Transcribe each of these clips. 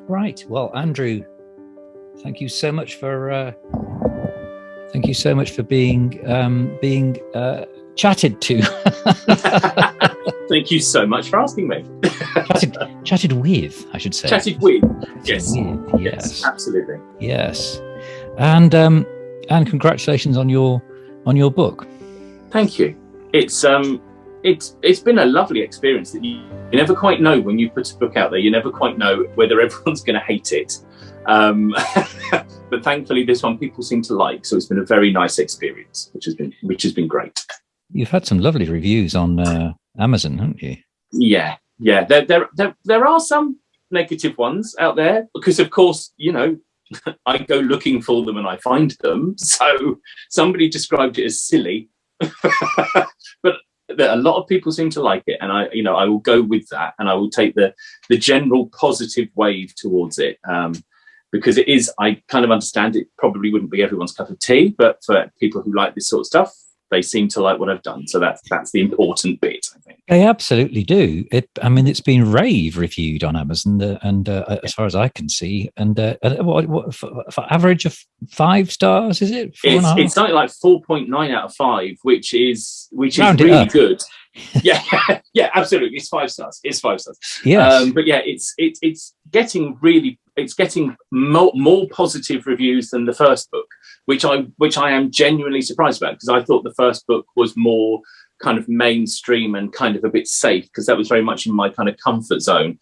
Right. Well, Andrew, thank you so much for being chatted to. Thank you so much for asking me. chatted with, I should say. Chatted with. Yes. With, yes. Absolutely. Yes. And congratulations on your book. Thank you. It's been a lovely experience that you never quite know when you put a book out there. You never quite know whether everyone's going to hate it. But thankfully this one people seem to like, so it's been a very nice experience, which has been great. You've had some lovely reviews on Amazon, haven't you? Yeah. There are some negative ones out there because, of course, I go looking for them and I find them. So somebody described it as silly, but a lot of people seem to like it, and I will go with that, and I will take the general positive wave towards it. Because it is, I kind of understand it probably wouldn't be everyone's cup of tea, but for people who like this sort of stuff, they seem to like what I've done. So that's the important bit, I think. They absolutely do. It's been rave reviewed on Amazon, as far as I can see. And what for average of 5 stars, is it? It's something like 4.9 out of 5, which is Round really good. Yeah, yeah, absolutely. It's 5 stars. Yes. But yeah, it's getting more positive reviews than the first book, which I am genuinely surprised about, because I thought the first book was more kind of mainstream and kind of a bit safe, because that was very much in my kind of comfort zone.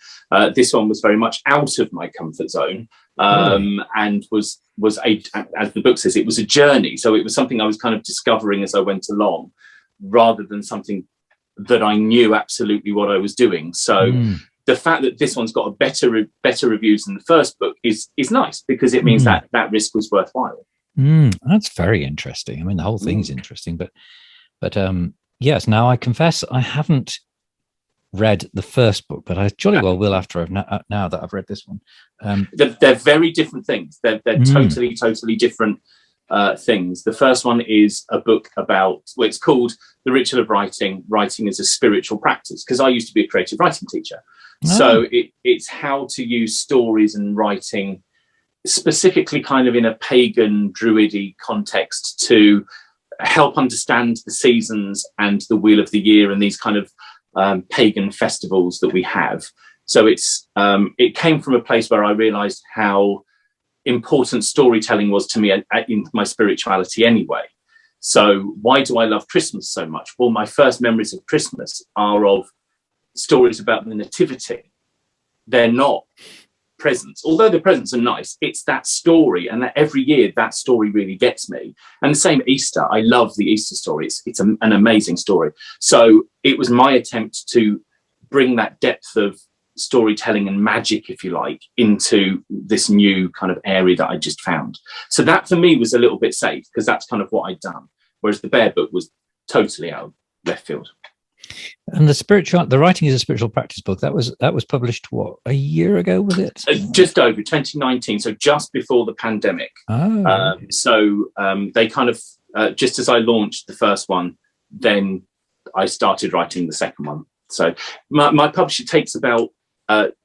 This one was very much out of my comfort zone, and was as the book says, it was a journey. So it was something I was kind of discovering as I went along, rather than something that I knew absolutely what I was doing. So the fact that this one's got a better reviews than the first book is nice, because it means that risk was worthwhile. That's very interesting. I mean, the whole thing's interesting, but yes. Now, I confess I haven't read the first book, but I jolly well will after now that I've read this one. They're very different things. They're totally different things. The first one is a book about, well, it's called The Ritual of Writing as a Spiritual Practice, because I used to be a creative writing teacher. So it's how to use stories and writing, specifically kind of in a pagan druidy context, to help understand the seasons and the wheel of the year and these kind of pagan festivals that we have. So it came from a place where I realized how important storytelling was to me in my spirituality anyway. So why do I love Christmas so much? Well, my first memories of Christmas are of stories about the nativity. They're not presents, although the presents are nice. It's that story, and that every year that story really gets me. And the same Easter, I love the Easter story. It's an amazing story. So it was my attempt to bring that depth of storytelling and magic, if you like, into this new kind of area that I just found. So that for me was a little bit safe, because that's kind of what I'd done, whereas the Bear book was totally out of left field. And the writing is a spiritual practice book. That was published a year ago, was it? Just over 2019, so just before the pandemic. So they kind of just as I launched the first one, then I started writing the second one. So my publisher takes about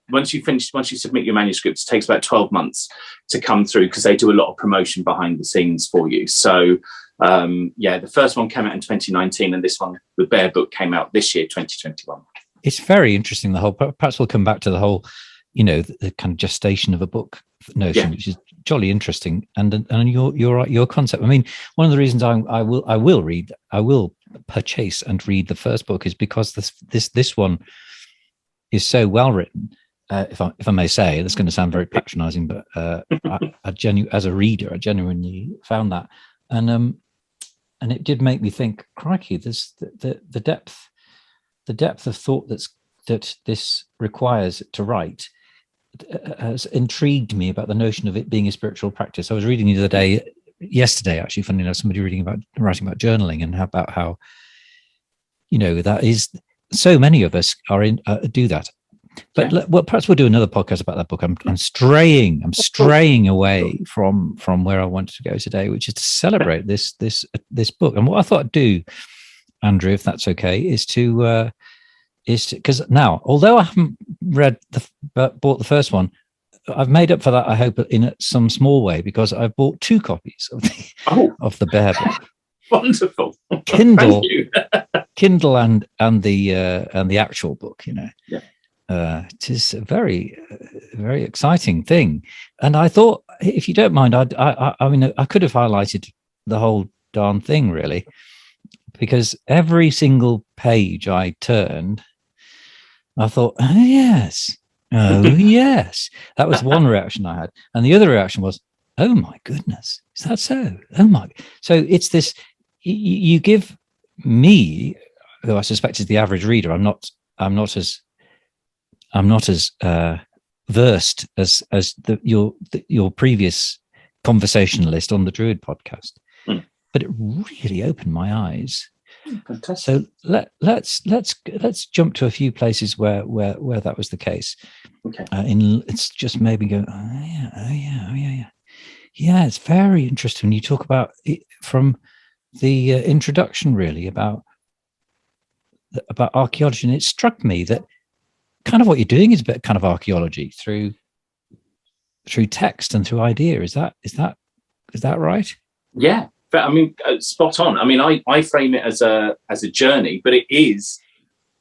once you submit your manuscripts, it takes about 12 months to come through, because they do a lot of promotion behind the scenes for you. So the first one came out in 2019, and this one, the Bear book, came out this year, 2021. It's very interesting, the whole, perhaps we'll come back to the whole, the kind of gestation of a book notion, which is jolly interesting. And your concept. I mean, one of the reasons I will purchase and read the first book is because this one is so well written. If I may say, that's going to sound very patronizing, but as a reader, I genuinely found that. And it did make me think, crikey, this the depth of thought that this requires to write has intrigued me about the notion of it being a spiritual practice. I was reading the other day, yesterday actually, funny enough, somebody writing about journaling, and about how that is, so many of us are do that. But perhaps we'll do another podcast about that book. I'm straying away from where I wanted to go today, which is to celebrate this book. And what I thought I'd do, Andrew, if that's okay, is to because now, although I haven't bought the first one, I've made up for that, I hope, in some small way, because I've bought 2 copies of the Bear book. Wonderful. Kindle. Thank you. Kindle and the actual book, Yeah. It is a very, very exciting thing. And I thought, if you don't mind, I mean, I could have highlighted the whole darn thing, really, because every single page I turned, I thought, oh yes, that was one reaction I had, and the other reaction was, oh my goodness, is that so? Oh my! So it's this. You give me, who I suspect is the average reader. I'm not as versed as your previous conversationalist on the Druid podcast, but it really opened my eyes. Fantastic. So let's jump to a few places where that was the case. Okay. It's just maybe go, yeah. It's very interesting when you talk about it from the introduction, really, about archaeology, and it struck me that kind of what you're doing is a bit kind of archaeology through text and through idea. Is that right? Yeah, but I mean, spot on. I mean, I frame it as a journey, but it is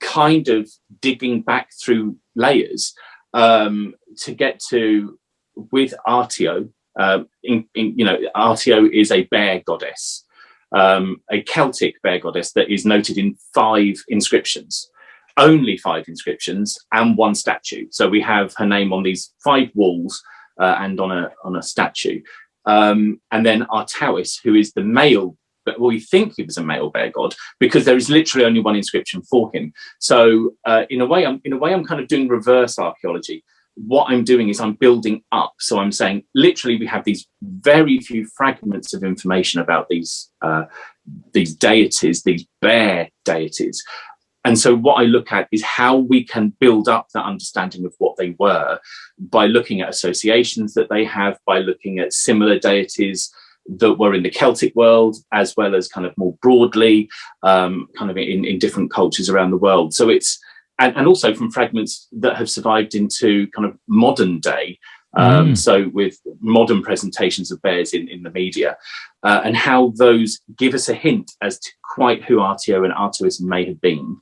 kind of digging back through layers to get to, with Artio. Artio is a bear goddess, a Celtic bear goddess that is noted in 5 inscriptions, only 5 inscriptions and 1 statue. So we have her name on these 5 walls and on a statue. And then Artauis, who is the male, but we think he was a male bear god because there is literally only 1 inscription for him. So in a way, I'm kind of doing reverse archaeology. What I'm doing is I'm building up. So I'm saying, literally, we have these very few fragments of information about these deities, these bear deities. And so what I look at is how we can build up that understanding of what they were by looking at associations that they have, by looking at similar deities that were in the Celtic world, as well as kind of more broadly, kind of in different cultures around the world. So it's, and also from fragments that have survived into kind of modern day. So with modern presentations of bears in the media, and how those give us a hint as to quite who Artio and Artois may have been.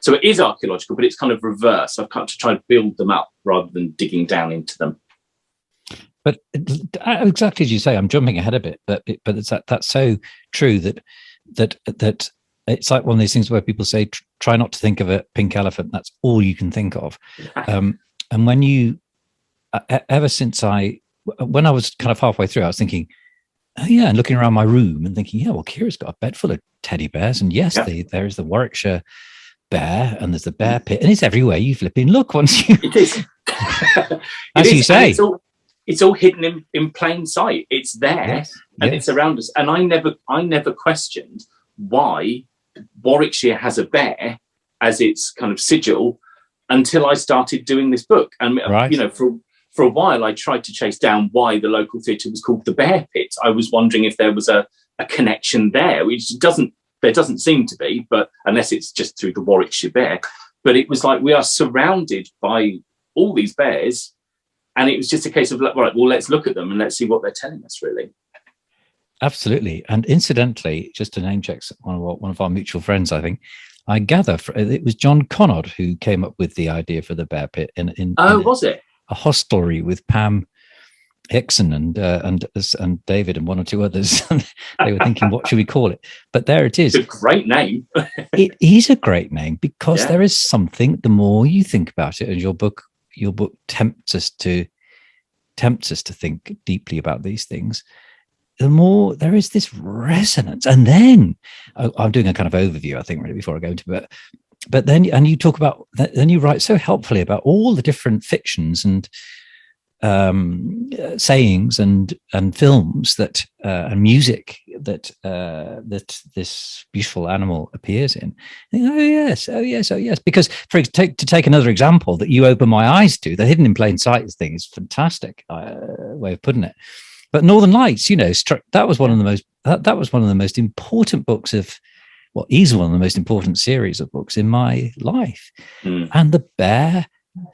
So it is archaeological, but it's kind of reverse. I've got to try to build them up rather than digging down into them. But exactly as you say, I'm jumping ahead a bit, but that's so true that it's like one of these things where people say, try not to think of a pink elephant. That's all you can think of. And when you, ever since when I was kind of halfway through, I was thinking, oh yeah, and looking around my room and thinking, yeah, well, Kira's got a bed full of teddy bears. And yes, there is the Warwickshire bear and there's the bear pit, and it's everywhere you flipping look once you... It is. As you say. It's all hidden in plain sight. It's there and it's around us. And I never questioned why Warwickshire has a bear as its kind of sigil until I started doing this book. And for a while I tried to chase down why the local theatre was called the Bear Pit. I was wondering if there was a connection there, which there doesn't seem to be, but unless it's just through the Warwickshire bear. But it was like we are surrounded by all these bears, and it was just a case of, right, well, let's look at them and let's see what they're telling us, really. Absolutely. And incidentally, just to name check one of our mutual friends, I think, I gather it was John Connard who came up with the idea for the bear pit was it? A hostelry with Pam Hickson and David and 1 or 2 others. They were thinking, what should we call it? But there it is. It's a great name. It is a great name because there is something, the more you think about it, and your book tempts us to think deeply about these things, the more there is this resonance. And then I'm doing a kind of overview, I think, really, before I go into it. But then, and you talk about, then you write so helpfully about all the different fictions and sayings and films that and music that this beautiful animal appears in. Oh yes. Because to take another example that you open my eyes to, the hidden in plain sight thing is fantastic way of putting it. But Northern Lights, that was one of the most that was one of the most important books of, well, is one of the most important series of books in my life. And the bear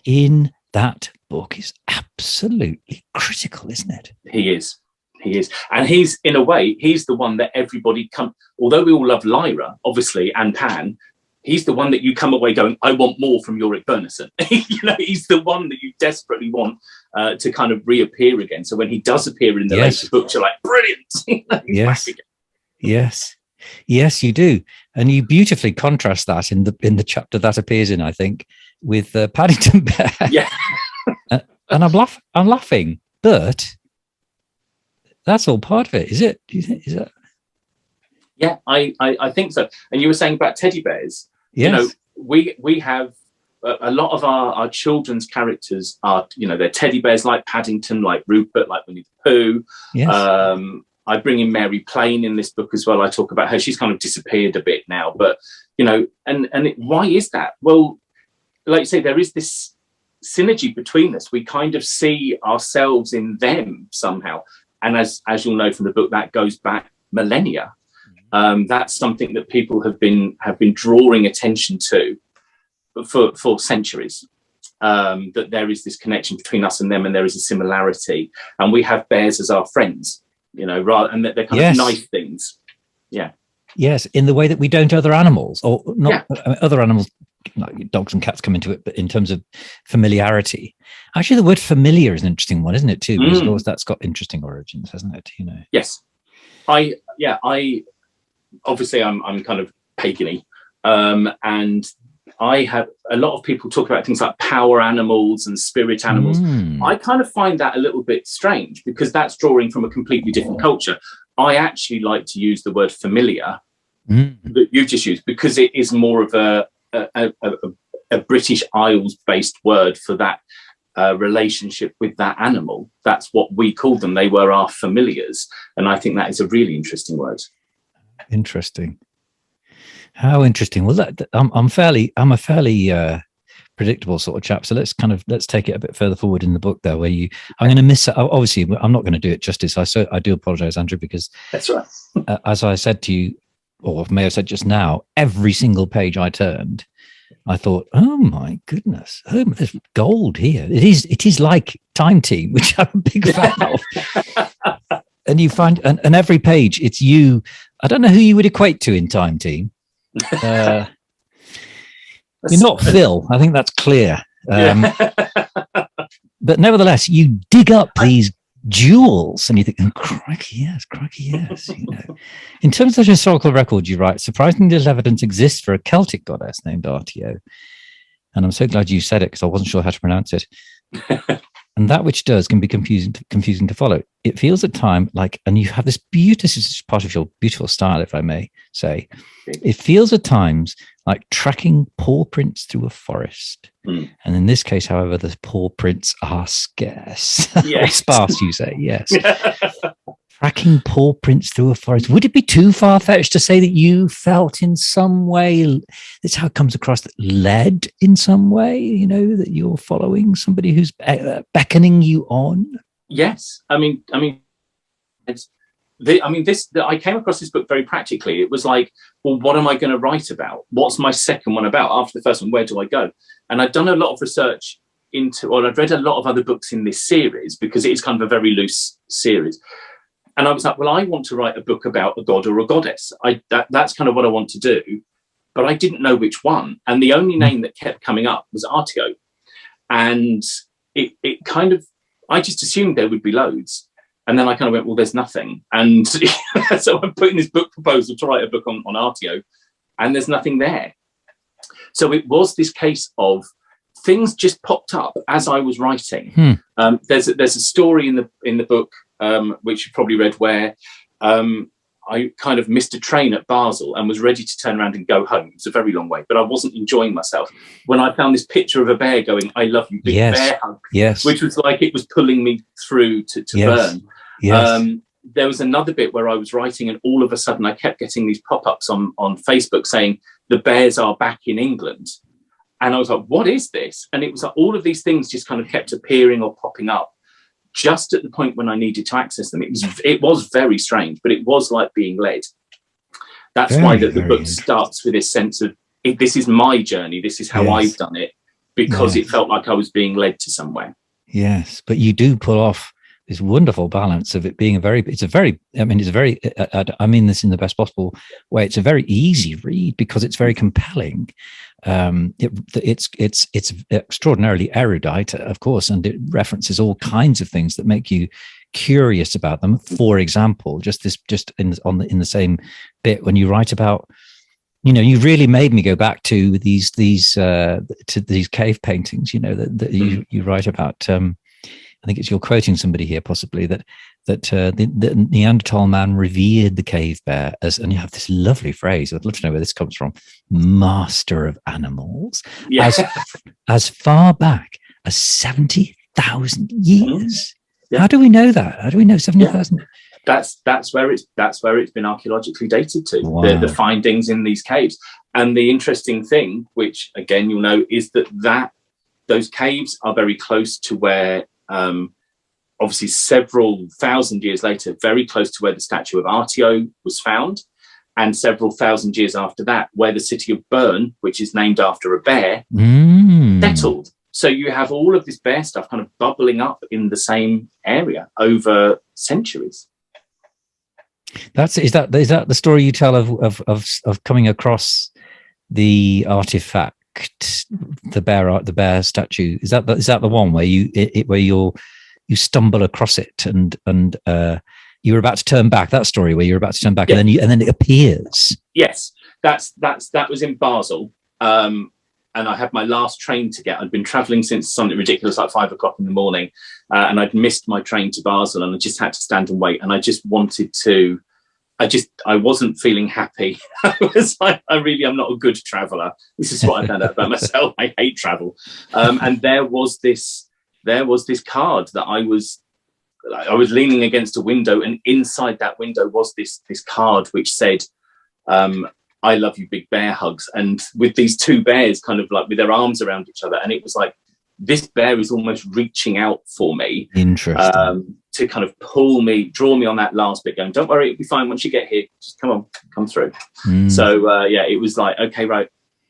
in that book is absolutely critical, isn't it? He is. He is. And he's, in a way, he's the one that everybody although we all love Lyra, obviously, and Pan, he's the one that you come away going, I want more from Yorick Bernison. He's the one that you desperately want to kind of reappear again. So when he does appear in the later books, you're like, brilliant. Yes, you do. And you beautifully contrast that in the chapter that appears in, I think, with Paddington Bear. Yeah. And I'm laughing, but that's all part of it, is it? Do you think? Is that? Yeah, I think so. And you were saying about teddy bears. Yes. We have a lot of our children's characters are, they're teddy bears like Paddington, like Rupert, like Winnie the Pooh. Yes. I bring in Mary Plain in this book as well. I talk about her. She's kind of disappeared a bit now, but, why is that? Well, like you say, there is this synergy between us. We kind of see ourselves in them somehow. And as you'll know from the book, that goes back millennia. That's something that people have been drawing attention to for centuries. That there is this connection between us and them, and there is a similarity. And we have bears as our friends, and that they're kind of nice things. Yeah. Yes, in the way that we don't other animals, or not. Yeah. Other animals, like dogs and cats, come into it, but in terms of familiarity, actually, the word familiar is an interesting one, isn't it? Too, because that's got interesting origins, hasn't it? Yes, I obviously I'm kind of pagany, and I have a lot of people talk about things like power animals and spirit animals. I kind of find that a little bit strange because that's drawing from a completely different culture. I actually like to use the word familiar that you just used because it is more of a British Isles based word for that relationship with that animal. That's what we called them. They were our familiars, and I think that is a really interesting word. Interesting. How interesting. Well, I'm a fairly predictable sort of chap. So let's take it a bit further forward in the book there, where I'm going to miss. Obviously, I'm not going to do it justice. I do apologize, Andrew, because that's right. As I said to you, or may have said just now, every single page I turned, I thought, oh my goodness, there's gold here. It is like Time Team, which I'm a big fan of. And you find, and every page, it's you. I don't know who you would equate to in Time Team. You're not Phil. I think that's clear. But nevertheless, you dig up these jewels and you think, oh, crikey, yes. In terms of historical record, you write, surprisingly little evidence exists for a Celtic goddess named Artio. And I'm so glad you said it because I wasn't sure how to pronounce it. And that which does can be confusing to follow. It feels at time like, and you have this beautiful, this is part of your beautiful style, if I may say, it feels at times like tracking paw prints through a forest. And in this case, however, the paw prints are scarce. Yes. Or sparse, you say, yes. Tracking paw prints through a forest. Would it be too far-fetched to say that you felt in some way, that's how it comes across, that led in some way, that you're following somebody who's beckoning you on? Yes. I came across this book very practically. It was like, well, what am I going to write about? What's my second one about? After the first one, where do I go? And I'd done a lot of research I'd read a lot of other books in this series because it is kind of a very loose series. And I was like, well, I want to write a book about a god or a goddess. That's kind of what I want to do. But I didn't know which one. And the only name that kept coming up was Artio. And it kind of, I just assumed there would be loads. And then I kind of went, well, there's nothing. And so I'm putting this book proposal to write a book on Artio, and there's nothing there. So it was this case of things just popped up as I was writing. There's a story in the book, which you probably read, where I kind of missed a train at Basel and was ready to turn around and go home. It was a very long way, but I wasn't enjoying myself when I found this picture of a bear going, I love you, big bear hug, which was like it was pulling me through to burn. Yes. There was another bit where I was writing and all of a sudden I kept getting these pop-ups on Facebook saying the bears are back in England. And I was like, what is this? And it was like all of these things just kind of kept appearing or popping up just at the point when I needed to access them. It was very strange, but it was like being led. That's why the book starts with this sense of this is my journey. This is how I've done it, because it felt like I was being led to somewhere. Yes, but you do pull off this wonderful balance of it being I mean this in the best possible way. It's a very easy read because it's very compelling. It's extraordinarily erudite, of course, and it references all kinds of things that make you curious about them. For example, just in the same bit when you write about, you really made me go back to these cave paintings. That you write about. I think you're quoting somebody here, possibly that the Neanderthal man revered the cave bear as, and you have this lovely phrase. I'd love to know where this comes from. Master of animals, as far back as 70,000 years. Yeah. How do we know that? How do we know 70,000? Yeah. That's where it's been archaeologically dated to. Wow. The findings in these caves. And the interesting thing, which again you'll know, is that those caves are very close to where, obviously several thousand years later, very close to where the statue of Artio was found, and several thousand years after that, where the city of Bern, which is named after a bear, settled. So you have all of this bear stuff kind of bubbling up in the same area over centuries. Is that the story you tell of coming across the artifact, the bear statue? Is that the one where you stumble across it and you were about to turn back? That story where you're about to turn back, and then it appears. Yes, that was in Basel. And I had my last train to get. I'd been travelling since something ridiculous like 5 o'clock in the morning, and I'd missed my train to Basel, and I just had to stand and wait. And I just wanted to. I wasn't feeling happy. I was like, I'm not a good traveller. This is what I found out about myself. I hate travel. And there was this card that I was leaning against a window, and inside that window was this card which said, I love you, big bear hugs. And with these two bears kind of like with their arms around each other. And it was like, this bear is almost reaching out for me. Interesting. To kind of draw me on that last bit, going, don't worry, it'll be fine once you get here. Just come through. So, it was like, okay, right.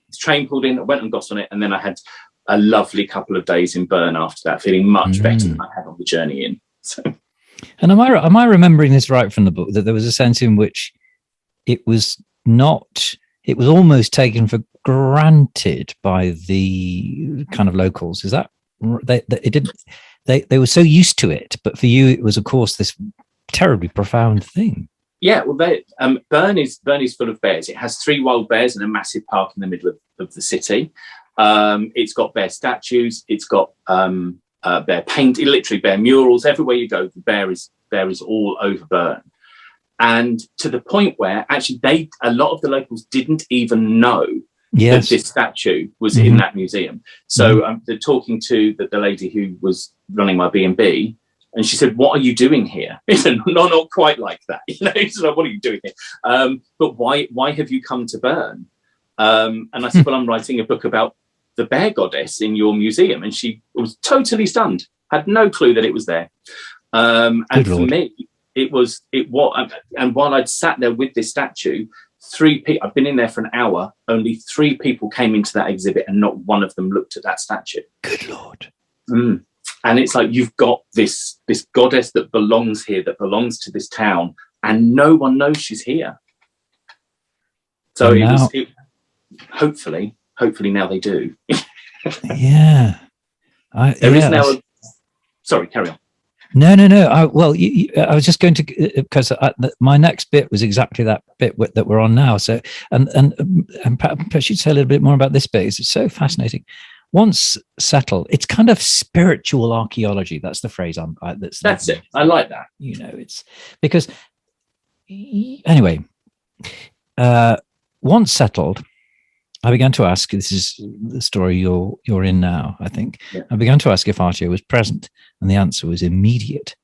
The train pulled in, I went and got on it. And then I had a lovely couple of days in Bern after that, feeling much better than I had on the journey in. So. And am I remembering this right from the book, that there was a sense in which it was almost taken for granted by the kind of locals? Is that they were so used to it, but for you it was, of course, this terribly profound thing. Yeah, well, Bern is full of bears. It has 3 wild bears and a massive park in the middle of the city. It's got bear statues. It's got bear paint, literally bear murals everywhere you go. The bear is all over Bern. And to the point where actually a lot of the locals didn't even know that this statue was in that museum. So they're talking to the lady who was running my B&B, and she said, "What are you doing here?" He said, "No, not quite like that." He said, "What are you doing here? But why have you come to Bern?" And I said, "Well, I'm writing a book about the bear goddess in your museum." And she was totally stunned, had no clue that it was there. And for me, it was, and while I'd sat there with this statue, 3 people, I've been in there for an hour, only 3 people came into that exhibit and not one of them looked at that statue. Good Lord. And it's like, you've got this goddess that belongs here, that belongs to this town, and no one knows she's here. So hopefully now they do. Yeah. There is now sorry, carry on. No. I was just going to, because my next bit was exactly that bit that we're on now. So, and perhaps you'd say a little bit more about this bit. It's so fascinating. Once settled, it's kind of spiritual archaeology. That's the phrase. That's it. I like that. It's because anyway. Once settled, I began to ask. This is the story you're in now, I think. Yeah. I began to ask if Artio was present, and the answer was immediate.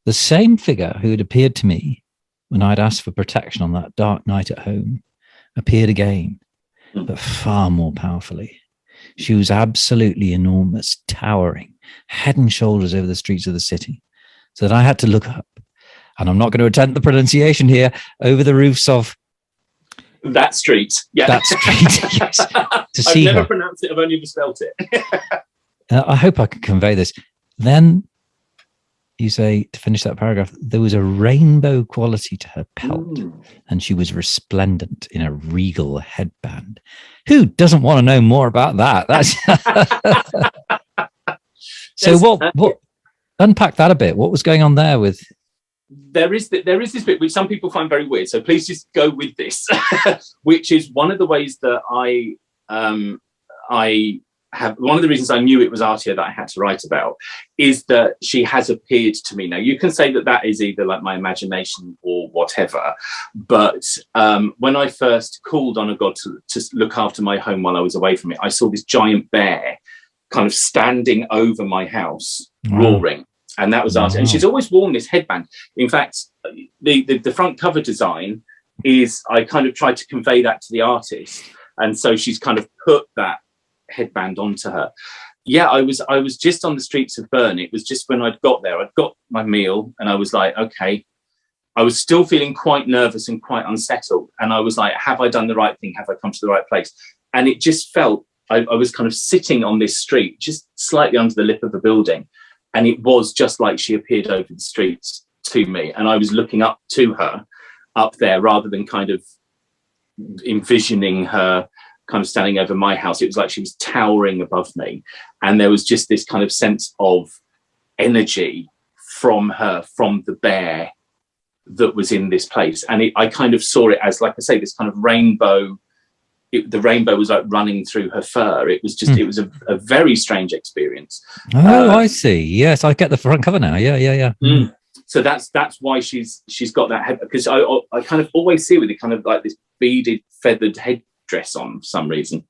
The same figure who had appeared to me when I'd asked for protection on that dark night at home appeared again, but far more powerfully. She was absolutely enormous, towering, head and shoulders over the streets of the city, so that I had to look up, and I'm not going to attempt the pronunciation here, over the roofs of that street. Yeah. That street, yes. To see I've never her. pronounced it, I've only misspelt it. I hope I can convey this. Then you say, to finish that paragraph, there was a rainbow quality to her pelt, and she was resplendent in a regal headband. Who doesn't want to know more about that? That's so. What? Unpack that a bit. What was going on there with? There is this bit which some people find very weird. So please just go with this, which is one of the ways that I have, one of the reasons I knew it was Artia that I had to write about, is that she has appeared to me. Now, you can say that that is either like my imagination or whatever, but when I first called on a god to look after my home while I was away from it, I saw this giant bear kind of standing over my house, roaring. And that was Artia. And she's always worn this headband. In fact, the front cover design is, I kind of tried to convey that to the artist. And so she's kind of put that headband onto her. Yeah, I was just on the streets of Bern. It was just when I'd got there, I'd got my meal and I was like, okay, I was still feeling quite nervous and quite unsettled. And I was like, have I done the right thing? Have I come to the right place? And it just felt, I was kind of sitting on this street, just slightly under the lip of the building. And it was just like she appeared over the streets to me. And I was looking up to her up there rather than kind of envisioning her kind of standing over my house. It was like she was towering above me. And there was just this kind of sense of energy from her, from the bear that was in this place. And I kind of saw it as, like I say, this kind of rainbow. The rainbow was like running through her fur. It was just, it was a very strange experience. Oh, I see. Yes, I get the front cover now. Yeah. So that's why she's got that head, because I kind of always see with it kind of like this beaded feathered headdress on for some reason.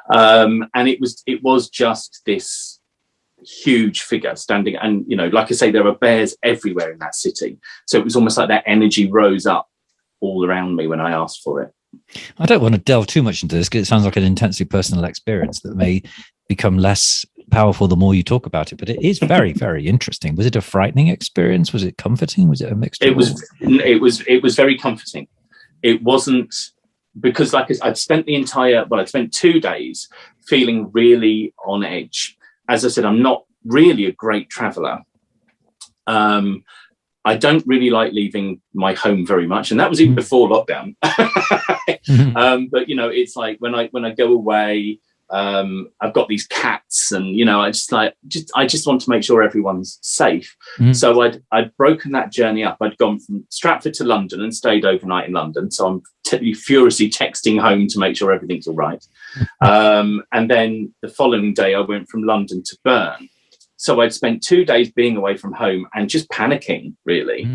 And it was just this huge figure standing, and you know, like I say, there are bears everywhere in that city. So it was almost like that energy rose up all around me when I asked for it. I don't want to delve too much into this because it sounds like an intensely personal experience that may become less powerful the more you talk about it, but it is very, very interesting. Was it a frightening experience? Was it comforting? Was it a mixture? It was very comforting. It wasn't, because like I'd spent 2 days feeling really on edge. As I said, I'm not really a great traveler. I don't really like leaving my home very much, and that was even before lockdown. But you know, it's like when I go away, I've got these cats, and you know, I just want to make sure everyone's safe. So I'd broken that journey up. I'd gone from Stratford to London and stayed overnight in London. So I'm furiously texting home to make sure everything's all right. And then the following day, I went from London to Bern. So I'd spent 2 days being away from home and just panicking, really,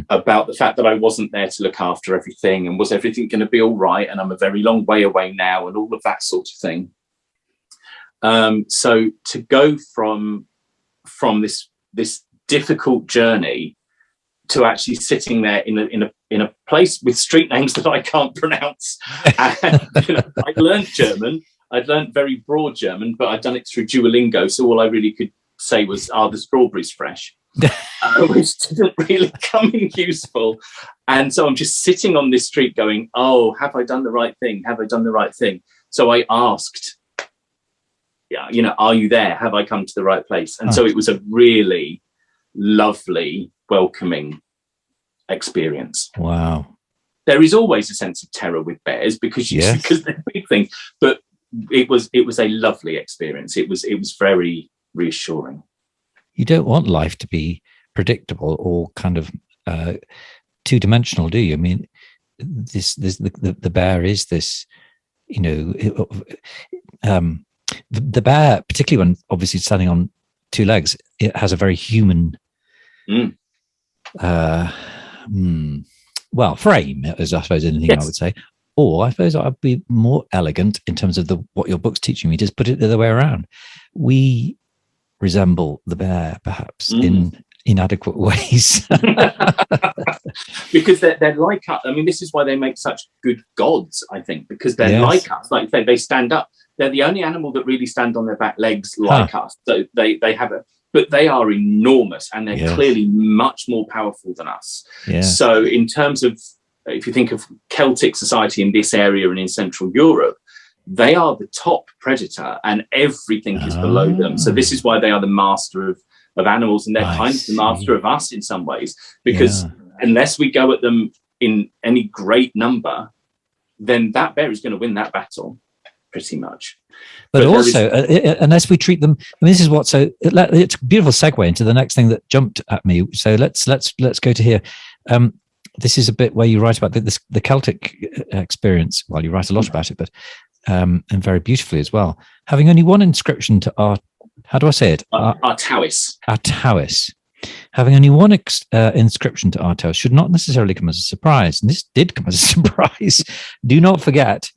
about the fact that I wasn't there to look after everything, and was everything going to be all right? And I'm a very long way away now, and all of that sort of thing. So to go from this difficult journey to actually sitting there in a place with street names that I can't pronounce, and you know, I'd learned German. I'd learned very broad German, but I'd done it through Duolingo, so all I really could say was, "Are the strawberries fresh?" Which didn't really come in useful. And so I'm just sitting on this street going, "Oh, have I done the right thing? Have I done the right thing?" So I asked, "Yeah, you know, are you there? Have I come to the right place?" And so it was a really lovely, welcoming experience. Wow. There is always a sense of terror with bears because they're big things, but it was a lovely experience. It was very reassuring. You don't want life to be predictable or kind of two-dimensional, do you? I mean, the bear is this, you know, the bear, particularly when obviously standing on two legs, it has a very human frame, as I suppose anything I would say. Or I suppose I'd be more elegant in terms of what your book's teaching me, just put it the other way around. We resemble the bear, perhaps, in inadequate ways. Because they're like us. I mean, this is why they make such good gods, I think, because they're like us. Like they stand up. They're the only animal that really stand on their back legs like us. So they have but they are enormous, and they're clearly much more powerful than us. So in terms of, if you think of Celtic society in this area and in Central Europe, they are the top predator and everything is below them. So this is why they are the master of animals, and they're kind of the master of us in some ways, because unless we go at them in any great number, then that bear is going to win that battle pretty much. But also, unless we treat them, I mean, this is it's a beautiful segue into the next thing that jumped at me. So let's go to here. This is a bit where you write about the Celtic experience. Well, you write a lot about it, but and very beautifully as well. Having only one inscription to how do I say it? Artowis. Artowis. Having only one inscription to Artowis should not necessarily come as a surprise. And this did come as a surprise. Do not forget,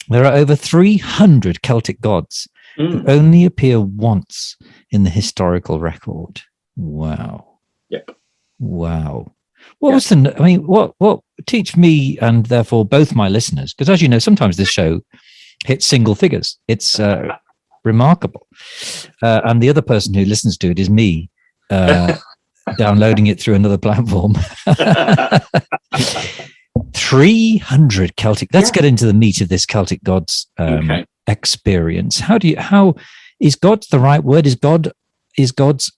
there are over 300 Celtic gods who only appear once in the historical record. Wow. Yep. Wow. What teach me, and therefore both my listeners, because as you know, sometimes this show hits single figures. It's remarkable. And the other person who listens to it is me, downloading it through another platform. 300 Celtic. Let's get into the meat of this Celtic gods experience. How is God the right word? Is God's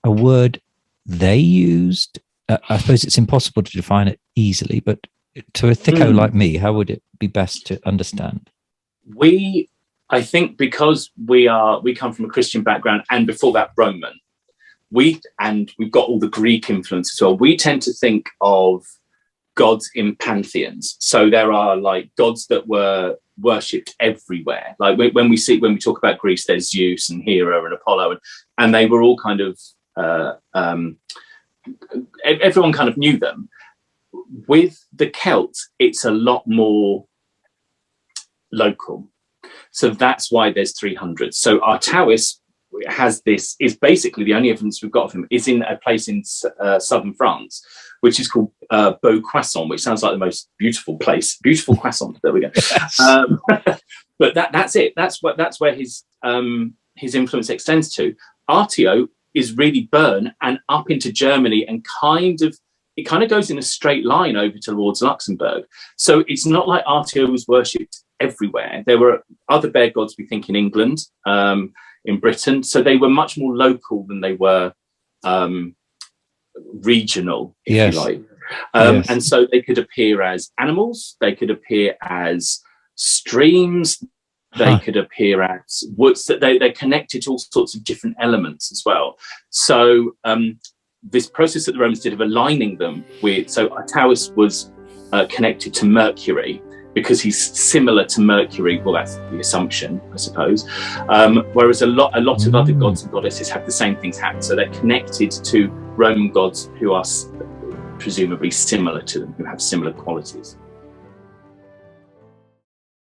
a word they used? I suppose it's impossible to define it easily, but to a thicko like me, how would it be best to understand? I think because we come from a Christian background, and before that Roman, we've got all the Greek influence as well. We tend to think of gods in pantheons. So there are like gods that were worshipped everywhere. Like when we talk about Greece, there's Zeus and Hera and Apollo, and they were all kind of everyone kind of knew them. With the Celts, it's a lot more local. So that's why there's 300. So Artowis is basically the only evidence we've got of him is in a place in southern France, which is called Beaucroissant, which sounds like the most beautiful place. Beautiful croissant. There we go. But that's it. That's where his influence extends to. Artio is really Bern and up into Germany, and it kind of goes in a straight line over towards Luxembourg. So it's not like Artio was worshipped everywhere. There were other bear gods, we think, in England, in Britain. So they were much more local than they were regional, if you like. And so they could appear as animals, they could appear as streams, they could appear as woods. They're connected to all sorts of different elements as well. So this process that the Romans did of aligning them with, so Artowis was connected to Mercury because he's similar to Mercury. Well, that's the assumption, I suppose. Whereas a lot of other gods and goddesses have the same things happen. So they're connected to Roman gods who are presumably similar to them, who have similar qualities.